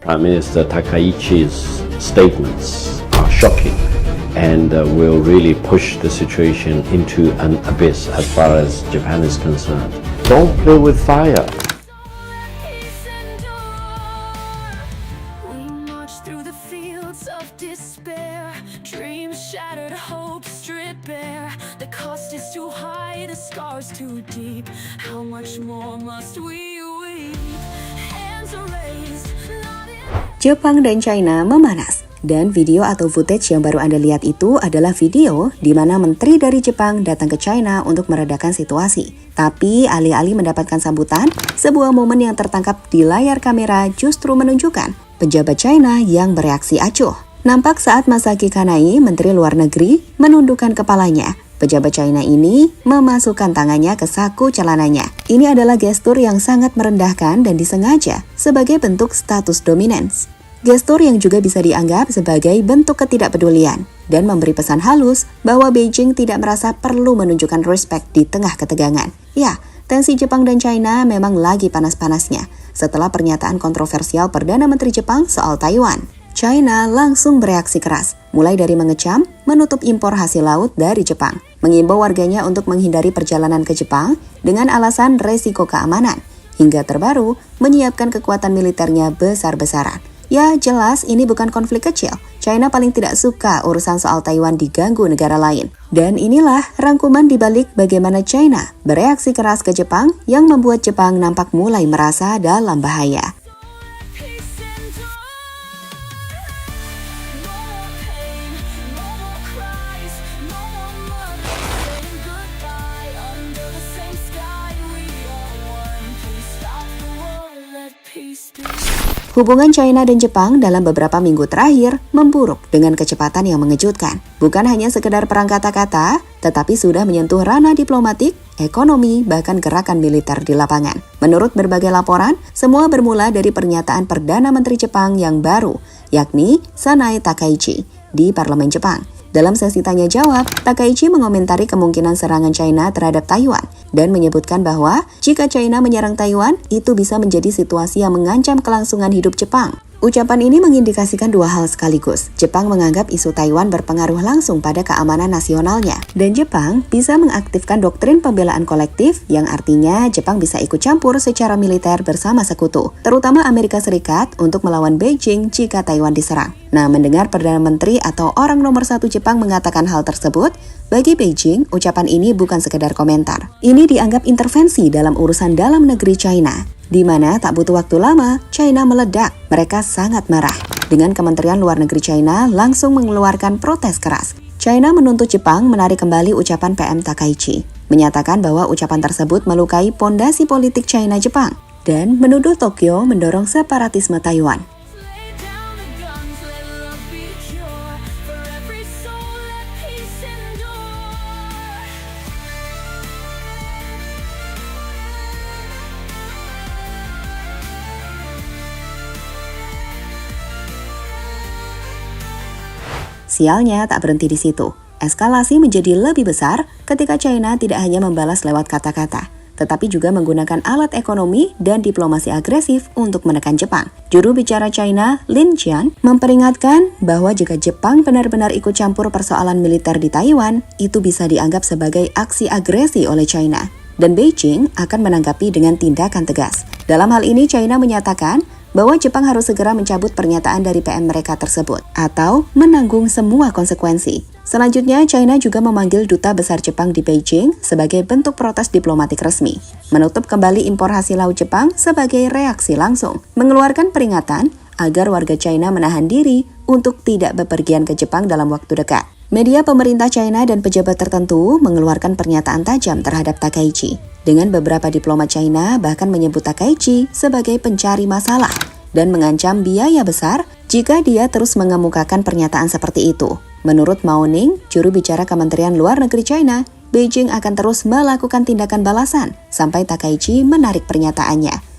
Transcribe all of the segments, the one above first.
Prime Minister Takaichi's statements are shocking and will really push the situation into an abyss as far as Japan is concerned. Don't play with fire. We march through the fields of despair, dreams shattered, hope stripped bare. The cost is too high, the scars too deep. How much more must we weep? Hands are raised, not in... Jepang dan China memanas. Dan video atau footage yang baru Anda lihat itu adalah video di mana menteri dari Jepang datang ke China untuk meredakan situasi. Tapi alih-alih mendapatkan sambutan, sebuah momen yang tertangkap di layar kamera justru menunjukkan pejabat China yang bereaksi acuh. Nampak saat Masaki Kanai, Menteri Luar Negeri, menundukkan kepalanya. Pejabat China ini memasukkan tangannya ke saku celananya. Ini adalah gestur yang sangat merendahkan dan disengaja sebagai bentuk status dominance. Gestur yang juga bisa dianggap sebagai bentuk ketidakpedulian dan memberi pesan halus bahwa Beijing tidak merasa perlu menunjukkan respect di tengah ketegangan. Ya, tensi Jepang dan China memang lagi panas-panasnya setelah pernyataan kontroversial Perdana Menteri Jepang soal Taiwan. China langsung bereaksi keras, mulai dari mengecam, menutup impor hasil laut dari Jepang, mengimbau warganya untuk menghindari perjalanan ke Jepang dengan alasan resiko keamanan, hingga terbaru menyiapkan kekuatan militernya besar-besaran. Ya, jelas ini bukan konflik kecil. China paling tidak suka urusan soal Taiwan diganggu negara lain. Dan inilah rangkuman dibalik bagaimana China bereaksi keras ke Jepang yang membuat Jepang nampak mulai merasa dalam bahaya. Hubungan China dan Jepang dalam beberapa minggu terakhir memburuk dengan kecepatan yang mengejutkan. Bukan hanya sekedar perang kata-kata, tetapi sudah menyentuh ranah diplomatik, ekonomi, bahkan gerakan militer di lapangan. Menurut berbagai laporan, semua bermula dari pernyataan Perdana Menteri Jepang yang baru, yakni Sanae Takaichi, di Parlemen Jepang. Dalam sesi tanya jawab, Takaichi mengomentari kemungkinan serangan China terhadap Taiwan dan menyebutkan bahwa jika China menyerang Taiwan, itu bisa menjadi situasi yang mengancam kelangsungan hidup Jepang. Ucapan ini mengindikasikan dua hal sekaligus. Jepang menganggap isu Taiwan berpengaruh langsung pada keamanan nasionalnya. Dan Jepang bisa mengaktifkan doktrin pembelaan kolektif yang artinya Jepang bisa ikut campur secara militer bersama sekutu, terutama Amerika Serikat untuk melawan Beijing jika Taiwan diserang. Nah, mendengar Perdana Menteri atau orang nomor satu Jepang mengatakan hal tersebut, bagi Beijing, ucapan ini bukan sekedar komentar. Ini dianggap intervensi dalam urusan dalam negeri China, di mana tak butuh waktu lama, China meledak. Mereka sangat marah. Dengan Kementerian Luar Negeri China langsung mengeluarkan protes keras. China menuntut Jepang menarik kembali ucapan PM Takaichi, menyatakan bahwa ucapan tersebut melukai pondasi politik China-Jepang, dan menuduh Tokyo mendorong separatisme Taiwan. Sialnya tak berhenti di situ. Eskalasi menjadi lebih besar ketika China tidak hanya membalas lewat kata-kata, tetapi juga menggunakan alat ekonomi dan diplomasi agresif untuk menekan Jepang. Juru bicara China, Lin Jian, memperingatkan bahwa jika Jepang benar-benar ikut campur persoalan militer di Taiwan, itu bisa dianggap sebagai aksi agresi oleh China, dan Beijing akan menanggapi dengan tindakan tegas. Dalam hal ini, China menyatakan bahwa Jepang harus segera mencabut pernyataan dari PM mereka tersebut atau menanggung semua konsekuensi. Selanjutnya, China juga memanggil Duta Besar Jepang di Beijing sebagai bentuk protes diplomatik resmi, menutup kembali impor hasil laut Jepang sebagai reaksi langsung, mengeluarkan peringatan agar warga China menahan diri untuk tidak bepergian ke Jepang dalam waktu dekat. Media pemerintah China dan pejabat tertentu mengeluarkan pernyataan tajam terhadap Takaichi. Dengan beberapa diplomat China bahkan menyebut Takaichi sebagai pencari masalah dan mengancam biaya besar jika dia terus mengemukakan pernyataan seperti itu. Menurut Mao Ning, juru bicara Kementerian Luar Negeri China, Beijing akan terus melakukan tindakan balasan sampai Takaichi menarik pernyataannya.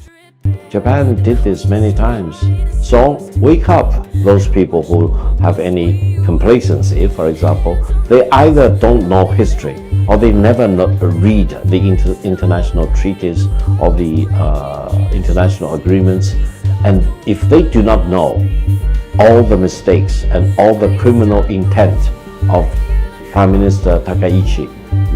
Japan did this many times. So wake up those people who have any complacency. For example, they either don't know history or they never read the international treaties or the international agreements And if they do not know all the mistakes and all the criminal intent of Prime Minister Takaichi,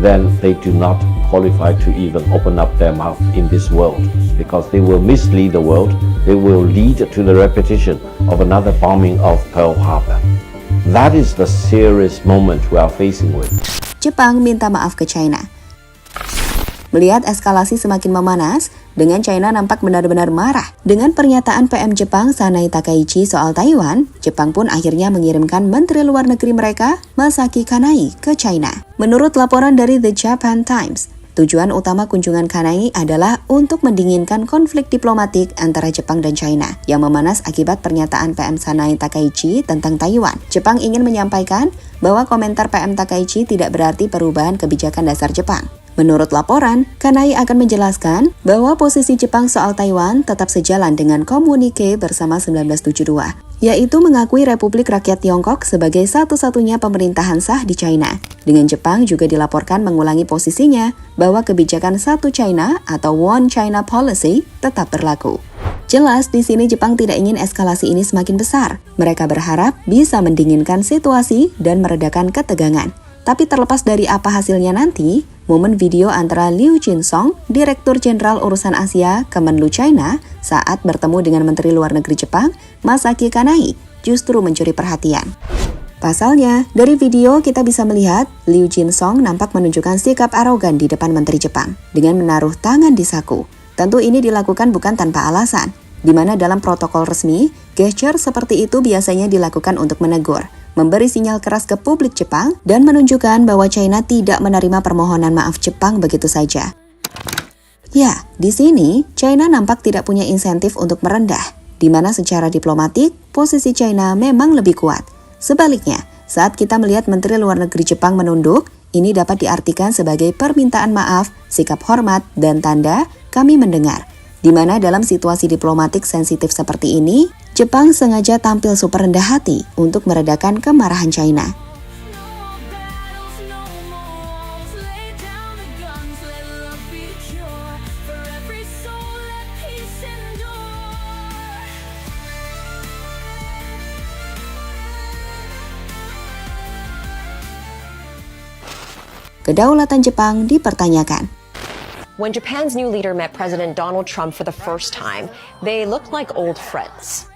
then they do not qualify to even open up their mouth in this world, because they will mislead the world. They will lead to the repetition of another bombing of Pearl Harbor. That is the serious moment we are facing with. Jepang minta maaf ke China. Melihat eskalasi semakin memanas, dengan China nampak benar-benar marah. Dengan pernyataan PM Jepang Sanae Takaichi soal Taiwan, Jepang pun akhirnya mengirimkan Menteri Luar Negeri mereka, Masaki Kanai, ke China. Menurut laporan dari The Japan Times, tujuan utama kunjungan Kanai adalah untuk mendinginkan konflik diplomatik antara Jepang dan China yang memanas akibat pernyataan PM Sanae Takaichi tentang Taiwan. Jepang ingin menyampaikan bahwa komentar PM Takaichi tidak berarti perubahan kebijakan dasar Jepang. Menurut laporan, Kanai akan menjelaskan bahwa posisi Jepang soal Taiwan tetap sejalan dengan komunike bersama 1972, yaitu mengakui Republik Rakyat Tiongkok sebagai satu-satunya pemerintahan sah di China. Dengan Jepang juga dilaporkan mengulangi posisinya bahwa kebijakan satu China atau One China Policy tetap berlaku. Jelas di sini Jepang tidak ingin eskalasi ini semakin besar. Mereka berharap bisa mendinginkan situasi dan meredakan ketegangan. Tapi terlepas dari apa hasilnya nanti, momen video antara Liu Jinsong, Direktur Jenderal Urusan Asia Kemenlu China, saat bertemu dengan Menteri Luar Negeri Jepang, Masaki Kanai, justru mencuri perhatian. Pasalnya, dari video kita bisa melihat Liu Jinsong nampak menunjukkan sikap arogan di depan Menteri Jepang dengan menaruh tangan di saku. Tentu ini dilakukan bukan tanpa alasan, di mana dalam protokol resmi, gesture seperti itu biasanya dilakukan untuk menegur, memberi sinyal keras ke publik Jepang, dan menunjukkan bahwa China tidak menerima permohonan maaf Jepang begitu saja. Ya, di sini China nampak tidak punya insentif untuk merendah, di mana secara diplomatik posisi China memang lebih kuat. Sebaliknya, saat kita melihat Menteri Luar Negeri Jepang menunduk, ini dapat diartikan sebagai permintaan maaf, sikap hormat, dan tanda kami mendengar. Di mana dalam situasi diplomatik sensitif seperti ini, Jepang sengaja tampil super rendah hati untuk meredakan kemarahan China. Kedaulatan Jepang dipertanyakan. When Japan's new leader met President Donald Trump for the first time, they looked like old friends.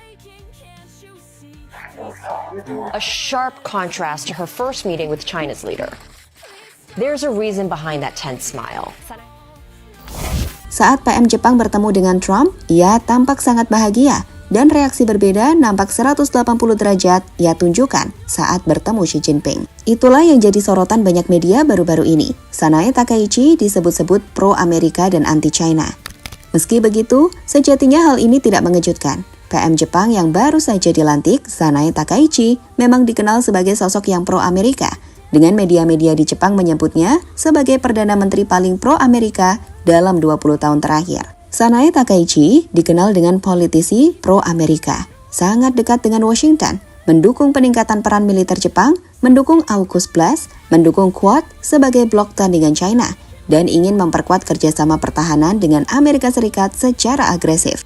A sharp contrast to her first meeting with China's leader. There's a reason behind that tense smile. Saat PM Jepang bertemu dengan Trump, ia tampak sangat bahagia, dan reaksi berbeda nampak 180 derajat ia tunjukkan saat bertemu Xi Jinping. Itulah yang jadi sorotan banyak media baru-baru ini. Sanae Takaichi disebut-sebut pro-Amerika dan anti-China. Meski begitu, sejatinya hal ini tidak mengejutkan. PM Jepang yang baru saja dilantik, Sanae Takaichi, memang dikenal sebagai sosok yang pro-Amerika, dengan media-media di Jepang menyebutnya sebagai Perdana Menteri paling pro-Amerika dalam 20 tahun terakhir. Sanae Takaichi dikenal dengan politisi pro-Amerika, sangat dekat dengan Washington, mendukung peningkatan peran militer Jepang, mendukung AUKUS Plus, mendukung Quad sebagai blok tandingan China, dan ingin memperkuat kerjasama pertahanan dengan Amerika Serikat secara agresif.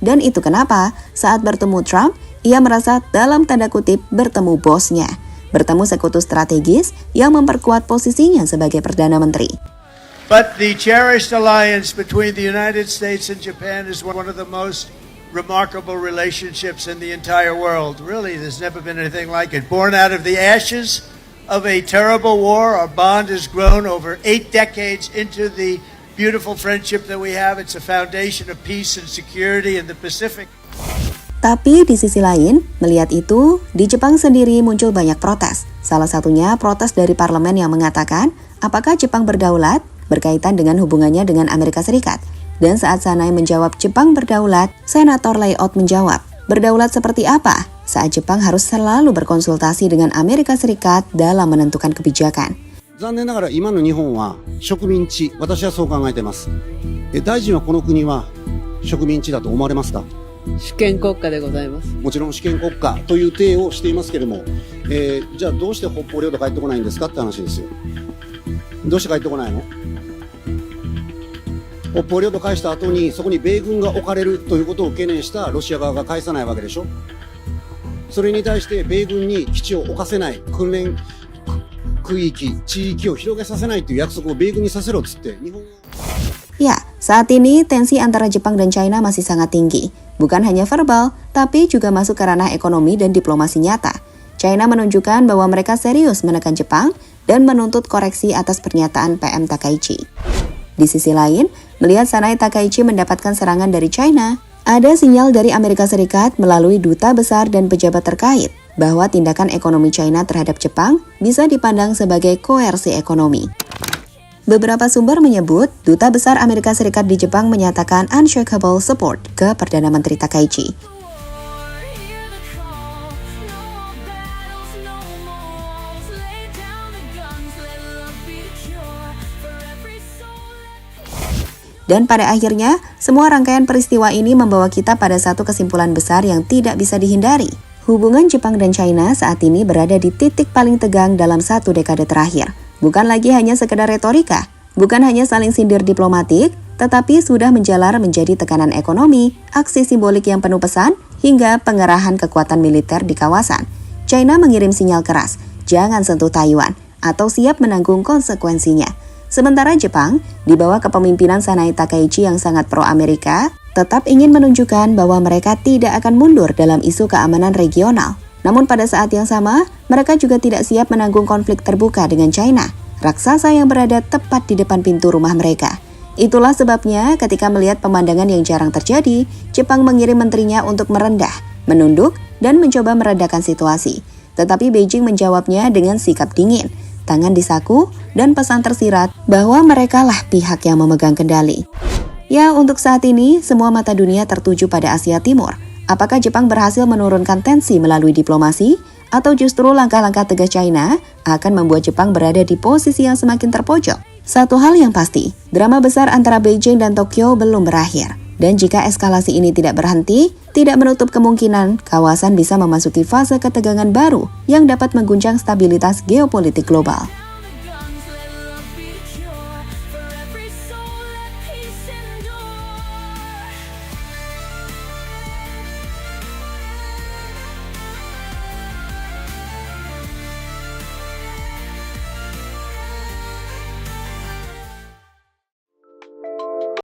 Dan itu kenapa saat bertemu Trump, ia merasa dalam tanda kutip bertemu bosnya, bertemu sekutu strategis yang memperkuat posisinya sebagai Perdana Menteri. But the cherished alliance between the United States and Japan is one of the most remarkable relationships in the entire world. Really, there's never been anything like it. Born out of the ashes of a terrible war, our bond has grown over 8 decades into the beautiful friendship that we have. It's a foundation of peace and security in the Pacific. Tapi di sisi lain, melihat itu, di Jepang sendiri muncul banyak protes. Salah satunya protes dari parlemen yang mengatakan, apakah Jepang berdaulat berkaitan dengan hubungannya dengan Amerika Serikat. Dan saat Sanae menjawab Jepang berdaulat, Senator Layot menjawab, berdaulat seperti apa? Saat Jepang harus selalu berkonsultasi dengan Amerika Serikat dalam menentukan kebijakan. 残念ながら今の日本は植民地、私はそう考えています。大臣はこの国は植民地だと思われますか？主権国家でございます。もちろん主権国家という体をしていますけれども、じゃあどうして北方領土帰ってこないんですかって話ですよ。どうして帰ってこないの？北方領土返した後にそこに米軍が置かれるということを懸念したロシア側が返さないわけでしょ。それに対して米軍に基地を置かせない、訓練区域、地域を広げさせないという約束を米軍にさせろっつって日本。 Ya, saat ini tensi antara Jepang dan China masih sangat tinggi. Bukan hanya verbal, tapi juga masuk ke ranah ekonomi dan diplomasi nyata. China menunjukkan bahwa mereka serius menekan Jepang dan menuntut koreksi atas pernyataan PM Takaichi. Di sisi lain, melihat Sanae Takaichi mendapatkan serangan dari China, ada sinyal dari Amerika Serikat melalui duta besar dan pejabat terkait bahwa tindakan ekonomi China terhadap Jepang bisa dipandang sebagai koersi ekonomi. Beberapa sumber menyebut, Duta Besar Amerika Serikat di Jepang menyatakan unshakable support ke Perdana Menteri Takaichi. Hear the call, no more battles, no more walls. Lay down the guns, let love be the cure for every soul. Dan pada akhirnya, semua rangkaian peristiwa ini membawa kita pada satu kesimpulan besar yang tidak bisa dihindari. Hubungan Jepang dan China saat ini berada di titik paling tegang dalam satu dekade terakhir. Bukan lagi hanya sekedar retorika, bukan hanya saling sindir diplomatik, tetapi sudah menjalar menjadi tekanan ekonomi, aksi simbolik yang penuh pesan, hingga pengerahan kekuatan militer di kawasan. China mengirim sinyal keras, jangan sentuh Taiwan, atau siap menanggung konsekuensinya. Sementara Jepang, di bawah kepemimpinan Sanae Takaichi yang sangat pro-Amerika, tetap ingin menunjukkan bahwa mereka tidak akan mundur dalam isu keamanan regional. Namun pada saat yang sama, mereka juga tidak siap menanggung konflik terbuka dengan China, raksasa yang berada tepat di depan pintu rumah mereka. Itulah sebabnya ketika melihat pemandangan yang jarang terjadi, Jepang mengirim menterinya untuk merendah, menunduk, dan mencoba meredakan situasi. Tetapi Beijing menjawabnya dengan sikap dingin, tangan di saku, dan pesan tersirat bahwa merekalah pihak yang memegang kendali. Ya, untuk saat ini, semua mata dunia tertuju pada Asia Timur. Apakah Jepang berhasil menurunkan tensi melalui diplomasi, atau justru langkah-langkah tegas China akan membuat Jepang berada di posisi yang semakin terpojok? Satu hal yang pasti, drama besar antara Beijing dan Tokyo belum berakhir. Dan jika eskalasi ini tidak berhenti, tidak menutup kemungkinan kawasan bisa memasuki fase ketegangan baru yang dapat mengguncang stabilitas geopolitik global.